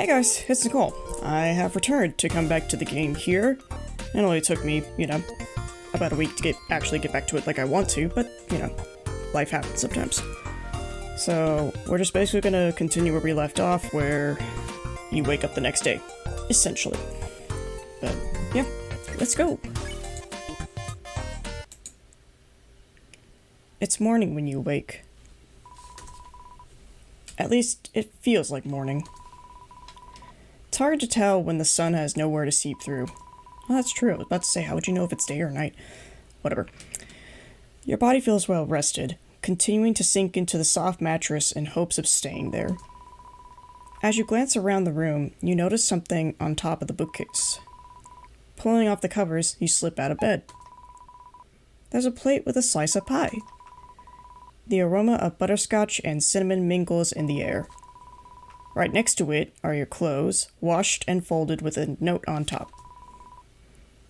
Hey guys, it's Nicole. I have returned to come back to the game here. It only took me, about a week to actually get back to it like I want to, but, life happens sometimes. So, we're just basically gonna continue where we left off, where you wake up the next day, essentially. But, yeah, let's go. It's morning when you awake. At least, it feels like morning. It's hard to tell when the sun has nowhere to seep through. Well, that's true. I was about to say, how would you know if it's day or night? Whatever. Your body feels well rested, continuing to sink into the soft mattress in hopes of staying there. As you glance around the room, you notice something on top of the bookcase. Pulling off the covers, you slip out of bed. There's a plate with a slice of pie. The aroma of butterscotch and cinnamon mingles in the air. Right next to it are your clothes, washed and folded with a note on top.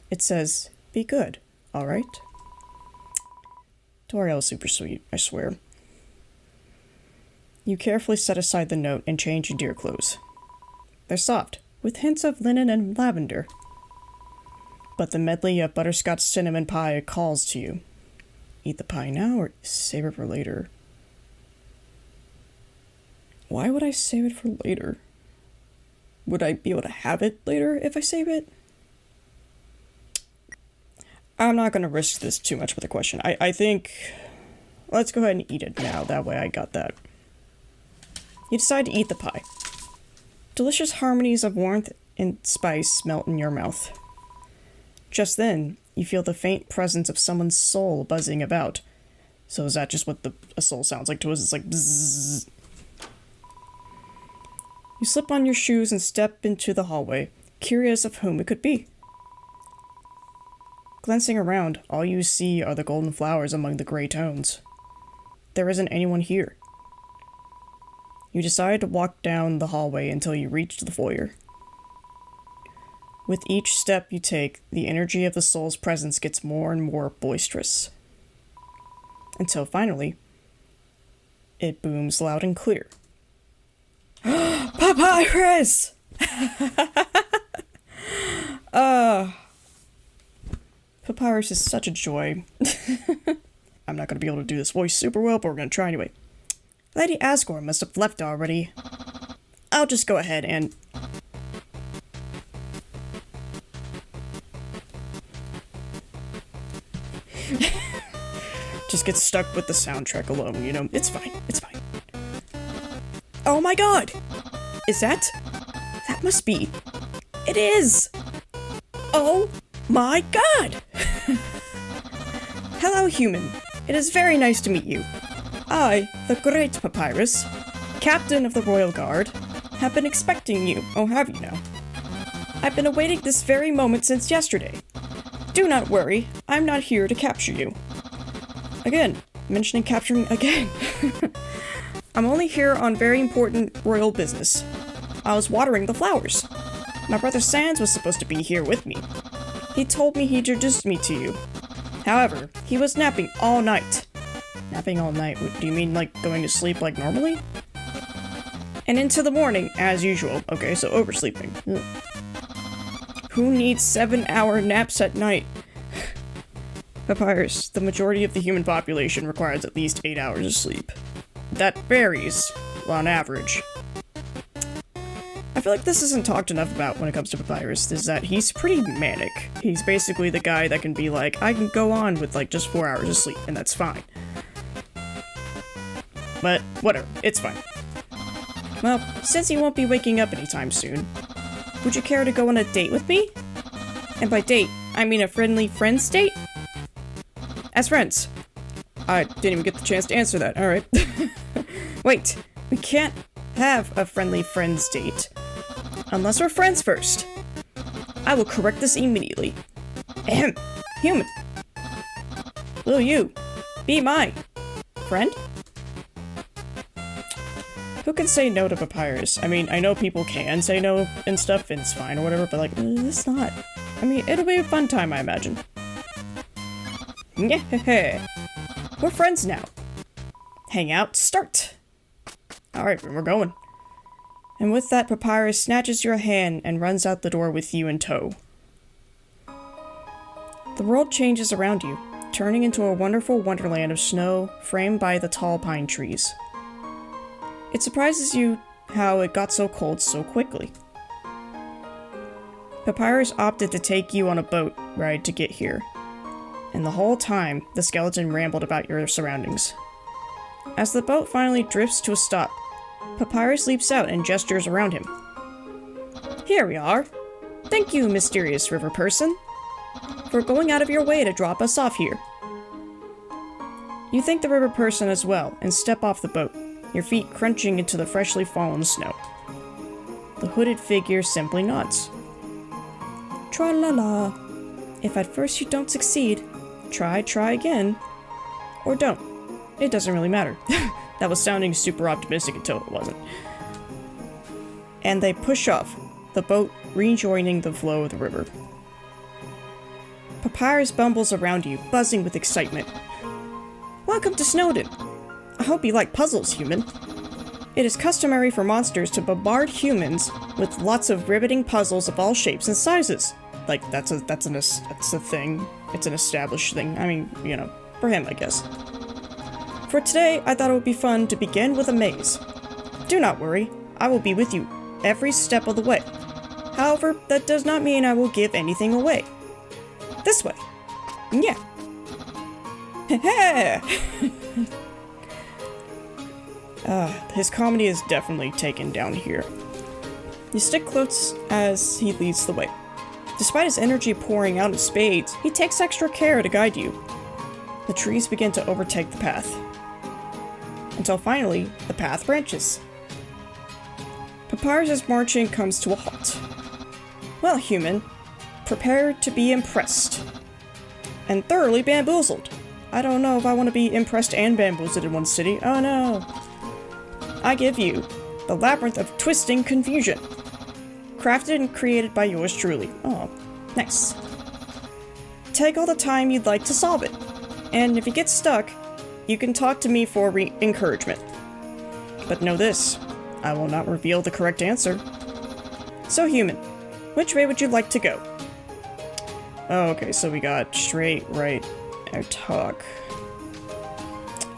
It says, "Be good, alright?" Toriel's super sweet, I swear. You carefully set aside the note and change into your clothes. They're soft, with hints of linen and lavender. But the medley of butterscotch cinnamon pie calls to you. Eat the pie now or save it for later? Why would I save it for later? Would I be able to have it later if I save it? I'm not going to risk this too much with a question. I think... Let's go ahead and eat it now. That way I got that. You decide to eat the pie. Delicious harmonies of warmth and spice melt in your mouth. Just then, you feel the faint presence of someone's soul buzzing about. So is that just what a soul sounds like to us? It's like bzzz. You slip on your shoes and step into the hallway, curious of whom it could be. Glancing around, all you see are the golden flowers among the gray tones. There isn't anyone here. You decide to walk down the hallway until you reach the foyer. With each step you take, the energy of the soul's presence gets more and more boisterous. Until finally, it booms loud and clear. Papyrus! Papyrus is such a joy. I'm not going to be able to do this voice super well, but we're going to try anyway. Lady Asgore must have left already. I'll just go ahead and... just get stuck with the soundtrack alone, It's fine. It's fine. Oh my god! Is that? That must be... It is! Oh my god! Hello, human. It is very nice to meet you. I, the great Papyrus, captain of the Royal Guard, have been expecting you. Oh, have you now? I've been awaiting this very moment since yesterday. Do not worry, I'm not here to capture you. Again, mentioning capturing again. I'm only here on very important royal business. I was watering the flowers. My brother Sans was supposed to be here with me. He told me he introduced me to you. However, he was napping all night. Napping all night? Do you mean like going to sleep like normally? And into the morning, as usual. Okay, so oversleeping. Ugh. Who needs 7-hour naps at night? Papyrus, the majority of the human population requires at least 8 hours of sleep. That varies, on average. I feel like this isn't talked enough about when it comes to Papyrus, is that he's pretty manic. He's basically the guy that can be like, I can go on with like just 4 hours of sleep, and that's fine. But whatever, it's fine. Well, since you won't be waking up anytime soon, would you care to go on a date with me? And by date, I mean a friendly friends date? As friends. I didn't even get the chance to answer that, alright. Wait, we can't have a friendly friends date unless we're friends first. I will correct this immediately. Ahem. Human. Will you be my friend? Who can say no to Papyrus? I mean, I know people can say no and stuff, and it's fine or whatever, but like, it's not. I mean, it'll be a fun time, I imagine. Yeah, we're friends now. Hangout, start. Alright, we're going. And with that, Papyrus snatches your hand and runs out the door with you in tow. The world changes around you, turning into a wonderful wonderland of snow framed by the tall pine trees. It surprises you how it got so cold so quickly. Papyrus opted to take you on a boat ride to get here, and the whole time the skeleton rambled about your surroundings. As the boat finally drifts to a stop, Papyrus leaps out and gestures around him. Here we are! Thank you, mysterious river person, for going out of your way to drop us off here. You thank the river person as well and step off the boat, your feet crunching into the freshly fallen snow. The hooded figure simply nods. Tra-la-la. If at first you don't succeed, try again. Or don't. It doesn't really matter. That was sounding super optimistic until it wasn't. And they push off, the boat rejoining the flow of the river. Papyrus bumbles around you, buzzing with excitement. Welcome to Snowdon. I hope you like puzzles, human. It is customary for monsters to bombard humans with lots of riveting puzzles of all shapes and sizes. Like, that's a thing. It's an established thing. I mean, you know, for him, I guess. For today, I thought it would be fun to begin with a maze. Do not worry, I will be with you every step of the way. However, that does not mean I will give anything away. This way. Yeah. His comedy is definitely taken down here. You stick close as he leads the way. Despite his energy pouring out in spades, he takes extra care to guide you. The trees begin to overtake the path. Until finally, the path branches. Papyrus' marching comes to a halt. Well, human, prepare to be impressed. And thoroughly bamboozled. I don't know if I want to be impressed and bamboozled in one city. Oh no. I give you the Labyrinth of Twisting Confusion. Crafted and created by yours truly. Oh, nice. Take all the time you'd like to solve it. And if you get stuck, you can talk to me for encouragement. But know this, I will not reveal the correct answer. So human, which way would you like to go? Oh, okay, so we got straight, right, or talk.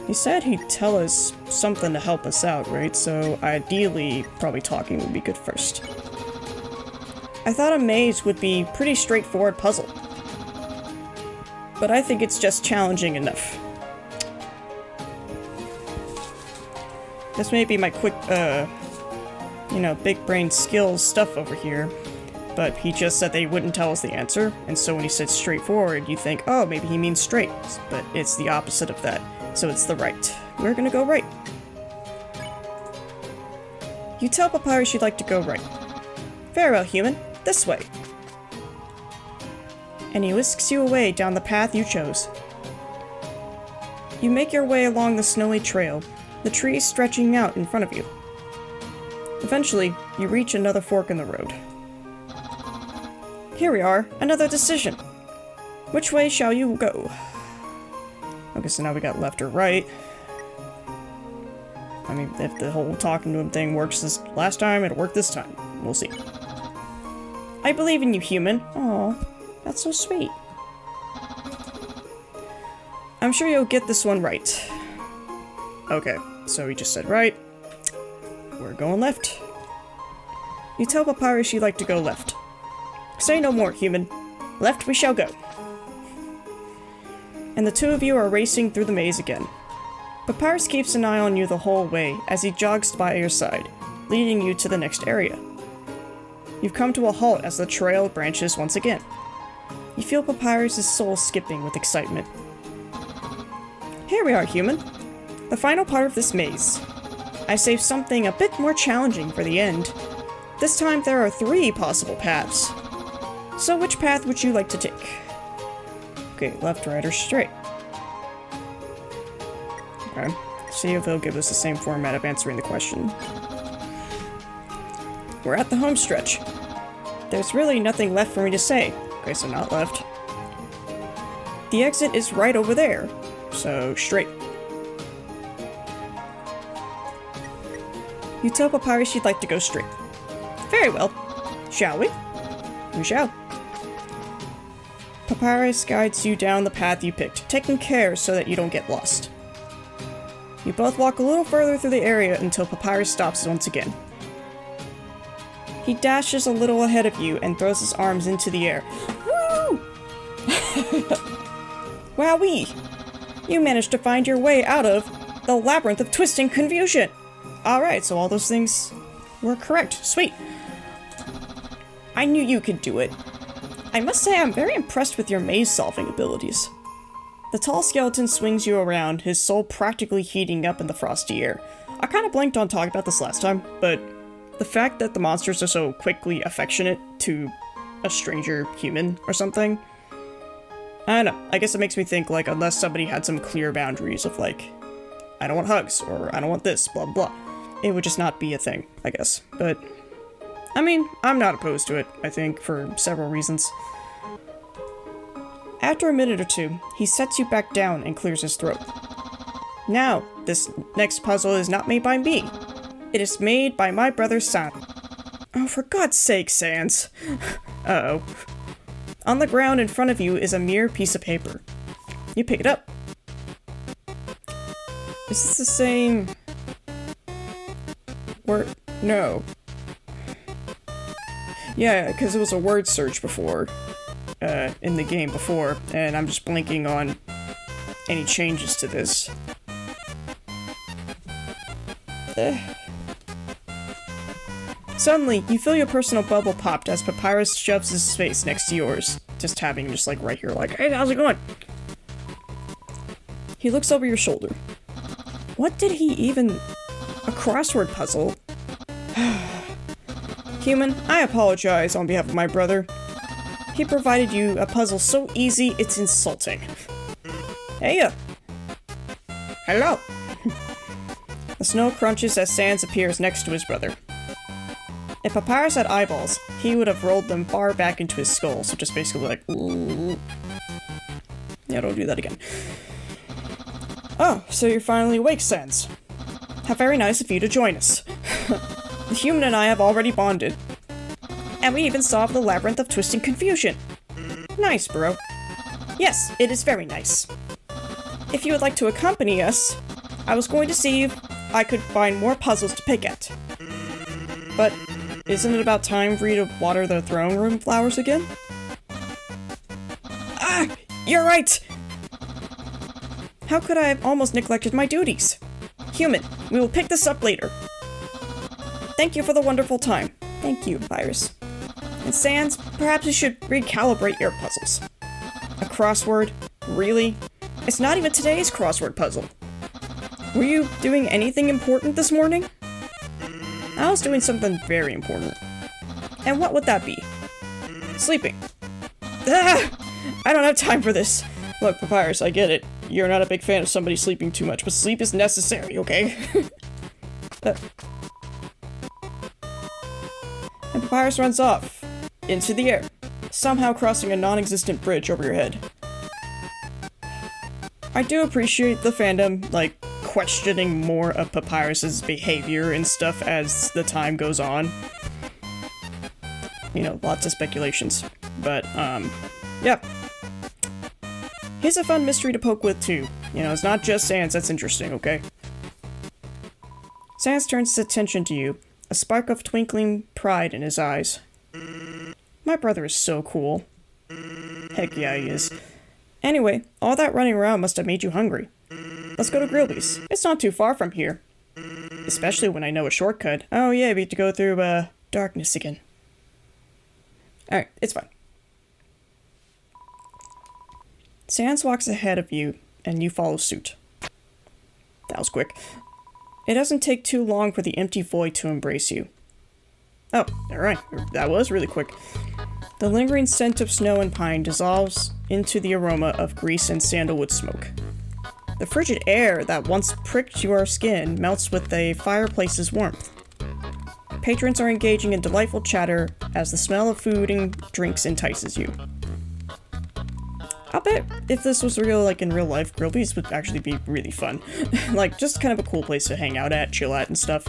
He said he'd tell us something to help us out, right? So ideally, probably talking would be good first. I thought a maze would be a pretty straightforward puzzle. But I think it's just challenging enough. This may be my quick, big brain skills stuff over here. But he just said they wouldn't tell us the answer, and so when he said straightforward, you think, oh, maybe he means straight. But it's the opposite of that, so it's the right. We're gonna go right. You tell Papyrus you'd like to go right. Very well, human. This way. And he whisks you away down the path you chose. You make your way along the snowy trail, the trees stretching out in front of you. Eventually, you reach another fork in the road. Here we are, another decision. Which way shall you go? Okay, so now we got left or right. I mean, if the whole talking to him thing works this last time, it'll work this time. We'll see. I believe in you, human. Aw, that's so sweet. I'm sure you'll get this one right. Okay, so he just said right. We're going left. You tell Papyrus you'd like to go left. Say no more, human. Left we shall go. And the two of you are racing through the maze again. Papyrus keeps an eye on you the whole way as he jogs by your side, leading you to the next area. You've come to a halt as the trail branches once again. You feel Papyrus' soul skipping with excitement. Here we are, human. The final part of this maze. I saved something a bit more challenging for the end. This time there are 3 possible paths. So which path would you like to take? Okay, left, right, or straight? Okay, see if they'll give us the same format of answering the question. We're at the home stretch. There's really nothing left for me to say. Okay, so not left. The exit is right over there, so straight. You tell Papyrus you'd like to go straight. Very well. Shall we? We shall. Papyrus guides you down the path you picked, taking care so that you don't get lost. You both walk a little further through the area until Papyrus stops once again. He dashes a little ahead of you and throws his arms into the air. Woo! Wowee! You managed to find your way out of the labyrinth of twisting confusion! Alright, so all those things were correct. Sweet! I knew you could do it. I must say I'm very impressed with your maze-solving abilities. The tall skeleton swings you around, his soul practically heating up in the frosty air. I kinda blanked on talking about this last time, but the fact that the monsters are so quickly affectionate to a stranger human or something, I don't know, I guess it makes me think, like, unless somebody had some clear boundaries of, like, I don't want hugs, or I don't want this, blah blah, it would just not be a thing, I guess. But, I mean, I'm not opposed to it, I think, for several reasons. After a minute or two, he sets you back down and clears his throat. Now, this next puzzle is not made by me. It is made by my brother San. Oh, for God's sake, Sans. Uh-oh. On the ground in front of you is a mere piece of paper. You pick it up. Is this the same... word? No. Yeah, because it was a word search before. In the game before, and I'm just blanking on any changes to this. Suddenly, you feel your personal bubble popped as Papyrus shoves his face next to yours, just having just like right here, like, hey, how's it going? He looks over your shoulder. What did he even... a crossword puzzle? Human, I apologize on behalf of my brother. He provided you a puzzle so easy, it's insulting. Hey, hello. The snow crunches as Sans appears next to his brother. If Papyrus had eyeballs, he would have rolled them far back into his skull, so just basically like, ooh. Yeah, don't do that again. Oh, so you're finally awake, Sans. How very nice of you to join us. The human and I have already bonded. And we even solved the labyrinth of twisting confusion. Nice, bro. Yes, it is very nice. If you would like to accompany us, I was going to see if I could find more puzzles to pick at. But isn't it about time for you to water the throne room flowers again? Ah! You're right! How could I have almost neglected my duties? Human, we will pick this up later. Thank you for the wonderful time. Thank you, Papyrus. And Sans, perhaps you should recalibrate your puzzles. A crossword? Really? It's not even today's crossword puzzle. Were you doing anything important this morning? I was doing something very important. And what would that be? Sleeping. Ah! I don't have time for this. Look, Papyrus, I get it. You're not a big fan of somebody sleeping too much, but sleep is necessary, okay? And Papyrus runs off. Into the air, somehow crossing a non-existent bridge over your head. I do appreciate the fandom, like, questioning more of Papyrus's behavior and stuff as the time goes on. You know, lots of speculations. But, yeah. Here's a fun mystery to poke with, too. You know, it's not just Sans that's interesting, okay? Sans turns his attention to you, a spark of twinkling pride in his eyes. My brother is so cool. Heck yeah, he is. Anyway, all that running around must have made you hungry. Let's go to Grillby's. It's not too far from here. Especially when I know a shortcut. Oh yeah, we have to go through, darkness again. Alright, it's fine. Sans walks ahead of you, and you follow suit. That was quick. It doesn't take too long for the empty void to embrace you. Oh, alright, that was really quick. The lingering scent of snow and pine dissolves into the aroma of grease and sandalwood smoke. The frigid air that once pricked your skin melts with the fireplace's warmth. Patrons are engaging in delightful chatter as the smell of food and drinks entices you. I'll bet if this was real, like in real life, Grillby's would actually be really fun. Like, just kind of a cool place to hang out at, chill at, and stuff.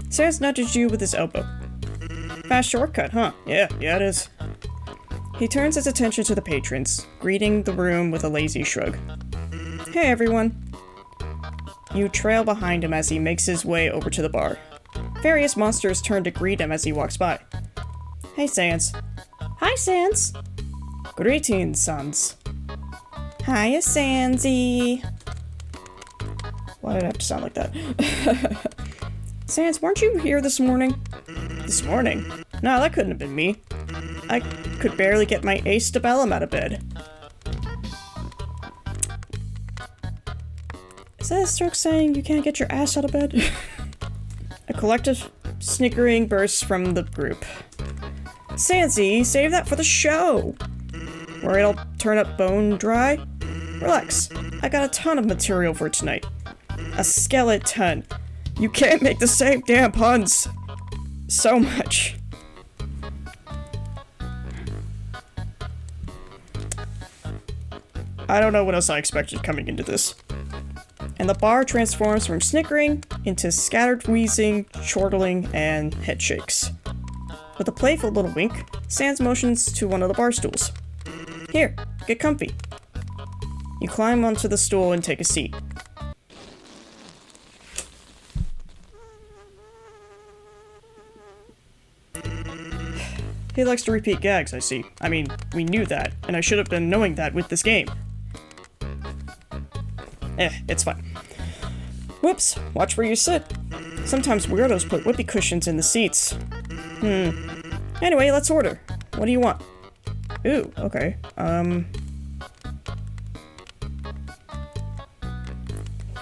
Sans nudges you with his elbow. Fast shortcut, huh? Yeah, it is. He turns his attention to the patrons, greeting the room with a lazy shrug. Hey everyone. You trail behind him as he makes his way over to the bar. Various monsters turn to greet him as he walks by. Hey Sans. Hi Sans. Greetings, Sans. Hiya, Sansy. Why did I have to sound like that? Sans, weren't you here this morning? This morning? No, that couldn't have been me. I could barely get my ace to bellum out of bed. Is that a stroke saying you can't get your ass out of bed? A collective snickering bursts from the group. Sansy, save that for the show! Worried I'll turn up bone dry? Relax, I got a ton of material for tonight. A skeleton. You can't make the same damn puns! So much. I don't know what else I expected coming into this. And the bar transforms from snickering into scattered wheezing, chortling, and head shakes. With a playful little wink, Sans motions to one of the bar stools. Here, get comfy. You climb onto the stool and take a seat. He likes to repeat gags, I see. I mean, we knew that, and I should have been knowing that with this game. It's fine. Whoops, watch where you sit. Sometimes weirdos put whoopee cushions in the seats. Anyway, let's order. What do you want? Ooh, okay.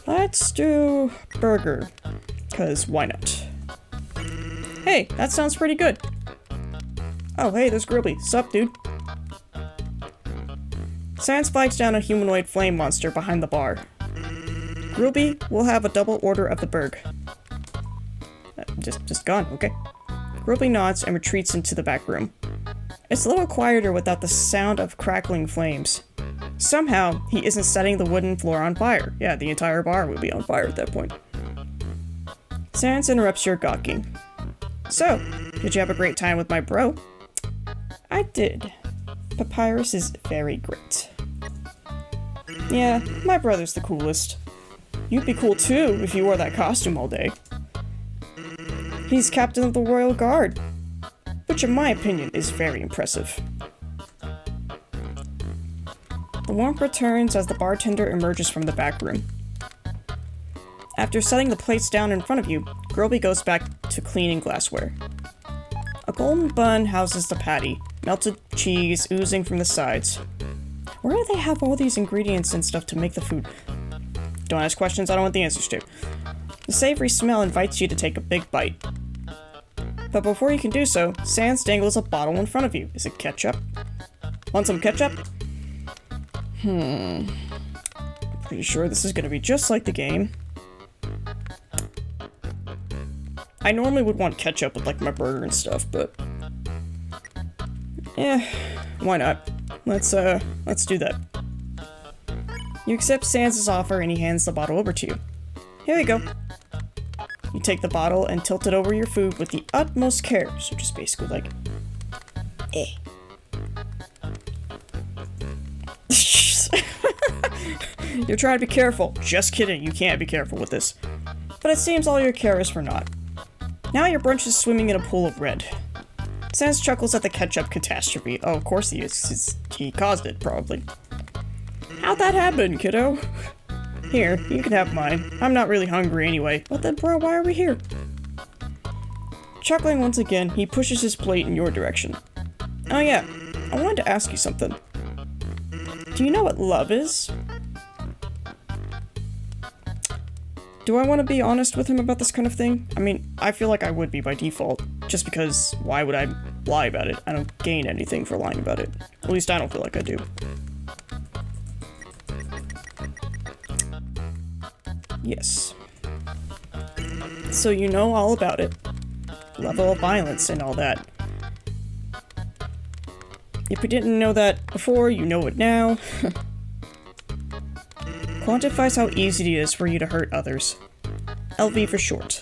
Let's do burger. 'Cause why not? Hey, that sounds pretty good. Oh, hey, there's Grilby. Sup, dude? Sans flags down a humanoid flame monster behind the bar. Grilby, we'll have a double order of the burg. Just gone, okay. Grilby nods and retreats into the back room. It's a little quieter without the sound of crackling flames. Somehow, he isn't setting the wooden floor on fire. Yeah, the entire bar would be on fire at that point. Sans interrupts your gawking. So, did you have a great time with my bro? I did. Papyrus is very great. Yeah, my brother's the coolest. You'd be cool too if you wore that costume all day. He's captain of the Royal Guard, which in my opinion is very impressive. The warmth returns as the bartender emerges from the back room. After setting the plates down in front of you, Grilby goes back to cleaning glassware. A golden bun houses the patty, melted cheese oozing from the sides. Where do they have all these ingredients and stuff to make the food? Don't ask questions I don't want the answers to. The savory smell invites you to take a big bite. But before you can do so, Sans dangles a bottle in front of you. Is it ketchup? Want some ketchup? Pretty sure this is gonna be just like the game. I normally would want ketchup with like my burger and stuff, but yeah, why not? Let's do that. You accept Sans' offer and he hands the bottle over to you. Here you go. You take the bottle and tilt it over your food with the utmost care, so just basically like, You're trying to be careful. Just kidding, you can't be careful with this. But it seems all your care is for naught. Now your brunch is swimming in a pool of red. Sans chuckles at the ketchup catastrophe. Oh, of course he is. He caused it, probably. How'd that happen, kiddo? Here, you can have mine. I'm not really hungry anyway. But then, bro, why are we here? Chuckling once again, he pushes his plate in your direction. Oh yeah, I wanted to ask you something. Do you know what love is? Do I want to be honest with him about this kind of thing? I mean, I feel like I would be by default, just because why would I lie about it? I don't gain anything for lying about it. At least I don't feel like I do. Yes. So you know all about it. Level of violence and all that. If you didn't know that before, you know it now. Quantifies how easy it is for you to hurt others. LV for short.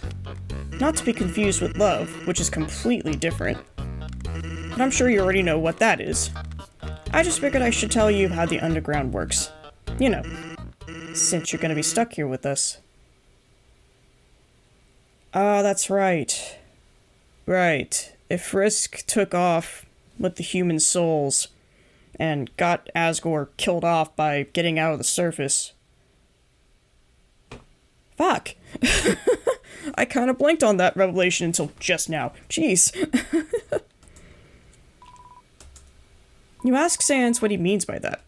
Not to be confused with love, which is completely different. But I'm sure you already know what that is. I just figured I should tell you how the underground works. You know, since you're gonna be stuck here with us. Ah, that's right. Right. If Risk took off with the human souls and got Asgore killed off by getting out of the surface. Fuck. I kind of blanked on that revelation until just now. Jeez. You ask Sans what he means by that.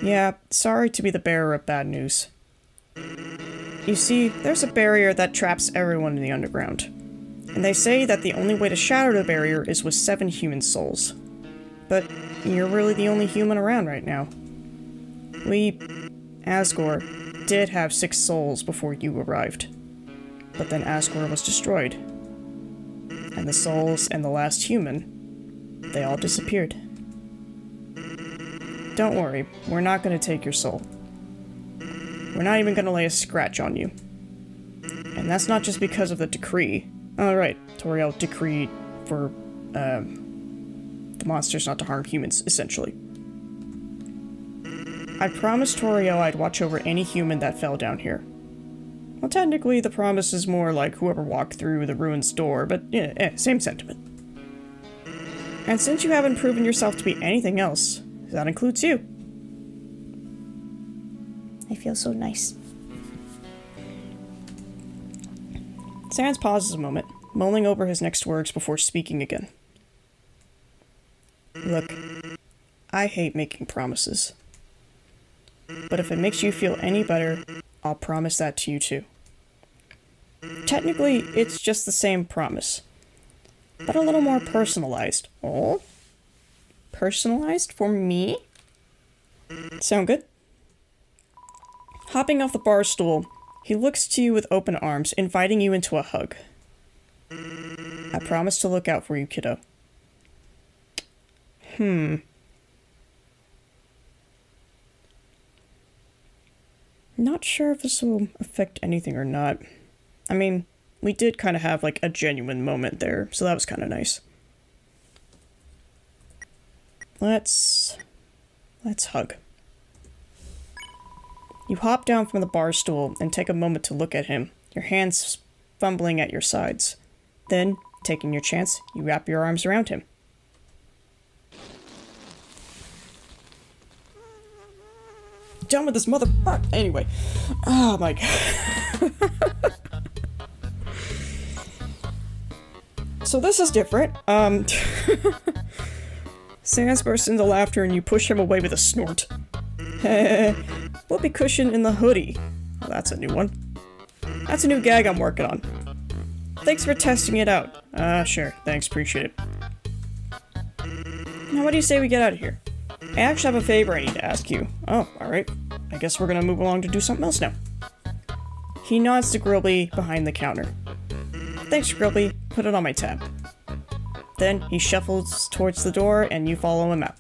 Yeah, sorry to be the bearer of bad news. You see, there's a barrier that traps everyone in the underground. And they say that the only way to shatter the barrier is with 7 human souls. But you're really the only human around right now. Asgore, did have 6 souls before you arrived. But then Asgore was destroyed. And the souls and the last human, they all disappeared. Don't worry, we're not going to take your soul. We're not even going to lay a scratch on you. And that's not just because of the decree. Oh, right, Toriel decreed for, the monsters not to harm humans, essentially. I promised Toriel I'd watch over any human that fell down here. Well, technically, the promise is more like whoever walked through the ruins door, but yeah, same sentiment. And since you haven't proven yourself to be anything else, that includes you. I feel so nice. Sans pauses a moment, mulling over his next words before speaking again. Look, I hate making promises. But if it makes you feel any better, I'll promise that to you too. Technically, it's just the same promise, but a little more personalized. Oh? Personalized for me? Sound good? Hopping off the bar stool, he looks to you with open arms, inviting you into a hug. I promise to look out for you, kiddo. Not sure if this will affect anything or not. I mean, we did kind of have like a genuine moment there, so that was kind of nice. Let's hug. You hop down from the bar stool and take a moment to look at him, your hands fumbling at your sides. Then, taking your chance, you wrap your arms around him. Done with this motherfucker. Anyway. Oh my god. So this is different. Sans bursts into laughter and you push him away with a snort. Whoopee cushion in the hoodie. Oh, that's a new one. That's a new gag I'm working on. Thanks for testing it out. Sure. Thanks, appreciate it. Now what do you say we get out of here? I actually have a favor I need to ask you. Oh, alright. I guess we're gonna move along to do something else now. He nods to Grilby behind the counter. Thanks, Grilby. Put it on my tab. Then he shuffles towards the door and you follow him out.